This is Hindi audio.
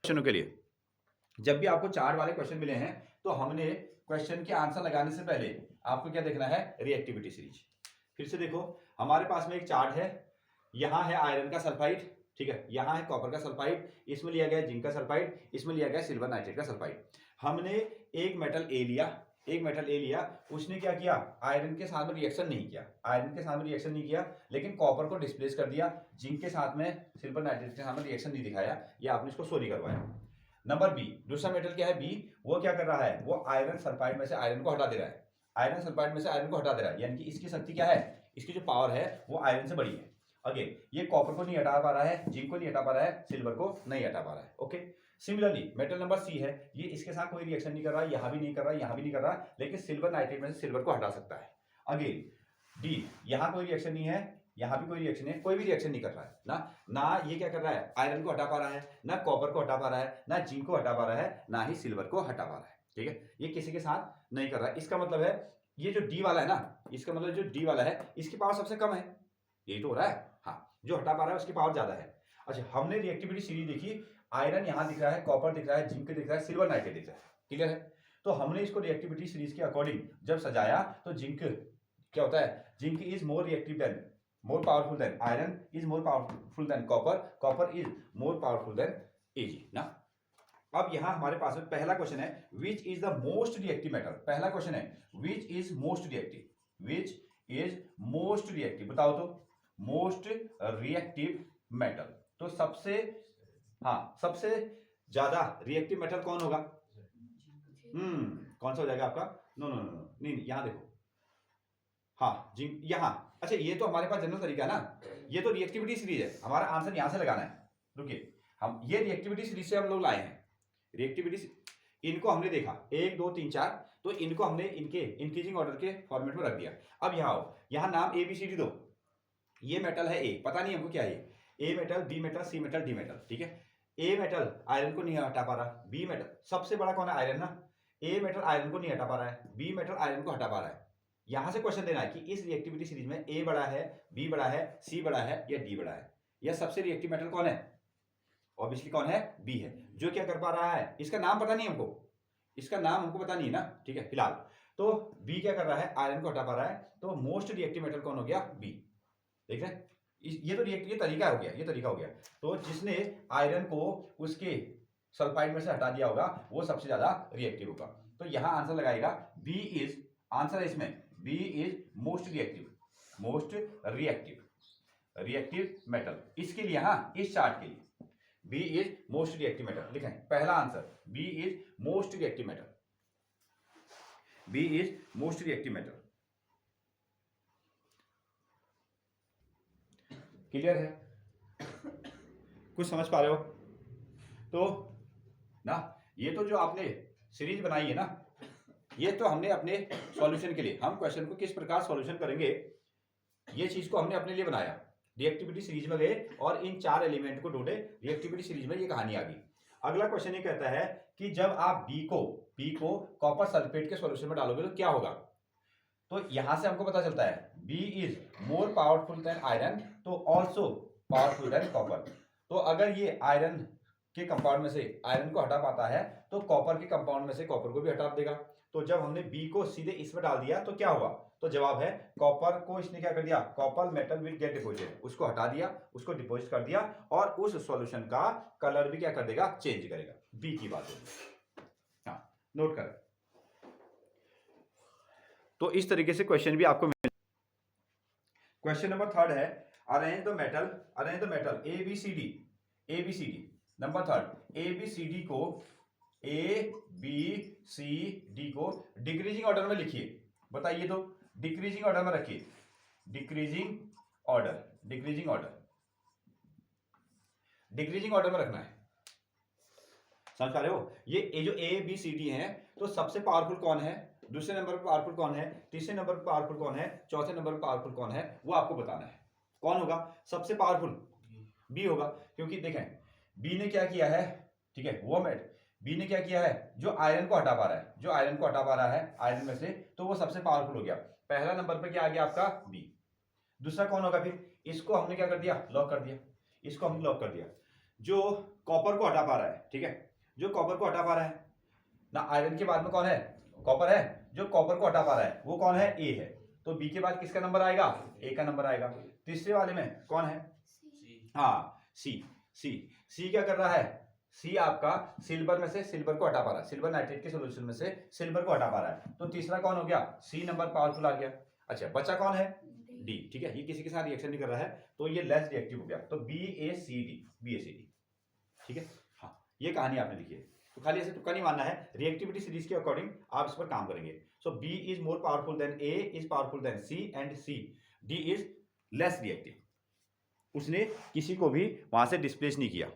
क्वेश्चनों के लिए जब भी आपको चार्ट वाले क्वेश्चन मिले हैं तो हमने क्वेश्चन के आंसर लगाने से पहले आपको क्या देखना है, रिएक्टिविटी सीरीज। फिर से देखो, हमारे पास में एक चार्ट है, यहां है आयरन का सल्फाइड, ठीक है, यहां है कॉपर का सल्फाइड, इसमें लिया गया जिंक का सल्फाइड, इसमें लिया गया सिल्वर नाइट्रेट का सल्फाइड। हमने एक मेटल ए लिया, उसने क्या किया, आयरन के साथ में रिएक्शन नहीं किया, लेकिन कॉपर को डिस्प्लेस कर दिया, जिंक के साथ में सिल्वर नाइट्रेट के साथ में रिएक्शन नहीं दिखाया, या आपने इसको सोरी करवाया। नंबर बी, दूसरा मेटल क्या है बी, वो क्या कर रहा है, वो आयरन सल्फाइड में से आयरन को हटा दे रहा है, यानी कि इसकी शक्ति क्या है, इसकी जो पावर है वो आयरन से बड़ी है। अगेन ये कॉपर को नहीं हटा पा रहा है, जिंक को नहीं हटा पा रहा है, सिल्वर को नहीं हटा पा रहा है। Okay, similarly metal number C है, ये इसके साथ कोई रिएक्शन नहीं कर रहा, यहां भी नहीं कर रहा, लेकिन सिल्वर नाइट्रेट में से सिल्वर को हटा सकता है। अगेन डी, यहां कोई रिएक्शन नहीं है, यहां भी कोई रिएक्शन है, कोई भी रिएक्शन नहीं कर रहा है ना ये क्या कर रहा है, आयरन को हटा पा रहा है, ना कॉपर को हटा पा रहा है, ना जिंक को हटा पा रहा है, ना ही सिल्वर को हटा पा रहा है। ठीक है, ये किसी के साथ नहीं कर रहा है। इसका मतलब है ये जो डी वाला है ना, इसका मतलब जो डी वाला है इसकी पावर सबसे कम है, यही तो हो रहा है। हाँ, जो हटा पा रहा है उसकी पावर ज्यादा है। अच्छा, हमने रिएक्टिविटी सीरीज देखी, आयरन यहां दिख रहा है, कॉपर दिख रहा है, जिंक दिख रहा है, सिल्वर नाइट्रेट दिख रहा है, क्लियर है। तो हमने इसको रिएक्टिविटी सीरीज के अकॉर्डिंग जब सजाया तो जिंक क्या होता है, zinc is more reactive than, more powerful than iron, is more powerful than copper is more powerful than Ag ना। अब यहां हमारे पास में पहला क्वेश्चन है, which is the most reactive metal। पहला क्वेश्चन है which is most reactive, बताओ तो most reactive metal। तो सबसे ज्यादा रिएक्टिव मेटल कौन होगा? कौन सा हो जाएगा आपका? नो नहीं, यहां देखो, हाँ जिंक यहां। अच्छा, ये तो हमारे पास जनरल तरीका है ना, ये तो रिएक्टिविटी सीरीज है, हमारा आंसर यहां से लगाना है। रुकिए, हम ये रिएक्टिविटी सीरीज से हम लोग लाए हैं, इनको हमने देखा 1 2 3 4, तो इनको हमने इनके इंक्रीजिंग ऑर्डर के फॉर्मेट में रख दिया। अब यहाँ आओ, यहाँ नाम ABCD दो, ये मेटल है ए, पता नहीं हमको क्या है, A metal, B metal, C metal, D metal, ठीक है। ए मेटल आयरन को नहीं हटा पा रहा, बी मेटल सबसे बड़ा कौन है, आयरन ना, ए मेटल आयरन को नहीं हटा पा रहा है, बी मेटल आयरन को हटा पा रहा है। यहां से क्वेश्चन देना है कि इस रिएक्टिविटी सीरीज में ए बड़ा है, बी बड़ा है, सी बड़ा है या डी बड़ा है। यह सबसे रिएक्टिव मेटल कौन है? ऑब्वियसली कौन है? बी है। जो क्या कर पा रहा है, इसका नाम पता नहीं हमको, पता नहीं ना, ठीक है फिलहाल। तो बी क्या कर रहा है, आयरन को हटा पा रहा है, तो मोस्ट रिएक्टिव मेटल कौन हो गया? बी। देख रहे हैं, ये तो ये तरीका हो गया। तो जिसने आयरन को उसके सल्फाइड में से हटा दिया होगा वो सबसे ज्यादा रिएक्टिव होगा। तो यहां आंसर लगाएगा बी इज, आंसर है इसमें B is most reactive metal. इसके लिए, हाँ, इस चार्ट के लिए B is most reactive metal लिखें। पहला answer B is most reactive metal, clear है? कुछ समझ पा रहे हो? तो ना, ये तो जो आपने सीरीज बनाई है ना, ये तो हमने अपने सॉल्यूशन के लिए, हम क्वेश्चन को किस प्रकार सॉल्यूशन करेंगे, ये चीज को हमने अपने लिए बनाया। रिएक्टिविटी सीरीज में गए और इन 4 एलिमेंट को ढूंढे, रिएक्टिविटी सीरीज में ये कहानी आ गई। अगला क्वेश्चन ये कहता है कि जब आप बी को कॉपर सल्फेट के सॉल्यूशन में डालोगे तो क्या होगा। तो यहां से हमको पता चलता है B is more powerful than iron, तो ऑल्सो पावरफुल देन कॉपर। तो अगर ये आयरन के कंपाउंड में से आयरन को हटा पाता है तो कॉपर के कंपाउंड में से कॉपर को भी हटा देगा। तो जब हमने बी को सीधे इसमें डाल दिया तो क्या हुआ, तो जवाब है कॉपर को इसने क्या कर दिया, copper metal will get deposited, उसको हटा दिया, उसको डिपॉजिट कर दिया, और उस सॉल्यूशन का कलर भी क्या कर देगा, चेंज करेगा। बी की बात होगी, हाँ नोट कर। तो इस तरीके से क्वेश्चन भी आपको मिल। क्वेश्चन नंबर 3 है, arrange the metal ABCD। Number 3 ABCD को ABCD को डिक्रीजिंग ऑर्डर में लिखिए। बताइए तो, डिक्रीजिंग ऑर्डर में रखिए, डिक्रीजिंग ऑर्डर में रखना है। समझ पा रहे हो? ये जो ABCD है, तो सबसे पावरफुल कौन है, दूसरे नंबर पर पावरफुल कौन है, तीसरे नंबर पर पावरफुल कौन है, चौथे नंबर पर पावरफुल कौन है, वो आपको बताना है। कौन होगा सबसे पावरफुल? बी होगा, क्योंकि देखें बी ने क्या किया है, ठीक है, बी ने क्या किया है, जो आयरन को हटा पा रहा है आयरन में से, तो वो सबसे पावरफुल हो गया। पहला नंबर पे क्या आ गया आपका, बी। दूसरा कौन होगा फिर, इसको हमने क्या कर दिया, लॉक कर दिया, जो कॉपर को हटा पा रहा है, ठीक है, जो कॉपर को हटा पा रहा है ना, आयरन के बाद में कौन है, कॉपर है, जो कॉपर को हटा पा रहा है वो कौन है, ए है, तो बी के बाद किसका नंबर आएगा, ए का नंबर आएगा। तीसरे वाले में कौन है, हाँ सी, सी क्या कर रहा है, सी आपका सिल्वर में से सिल्वर को हटा पा रहा है, सिल्वर नाइट्रेट के सोल्यूशन में से सिल्वर को हटा पा रहा है, तो तीसरा कौन हो गया, सी नंबर पावरफुल आ गया। अच्छा बचा कौन है, डी, ठीक है, ये किसी के साथ रिएक्शन नहीं कर रहा है तो ये लेस रिएक्टिव हो गया, तो बी ए सी डी, ठीक है। हाँ ये कहानी आपने लिखी है, तो खाली ऐसे तुक्का नहीं मानना है, रिएक्टिविटी सीरीज के अकॉर्डिंग आप इस पर काम करेंगे। So B is more powerful than A is powerful than C and C, D is less reactive, उसने किसी को भी वहां से डिस्प्लेस नहीं किया।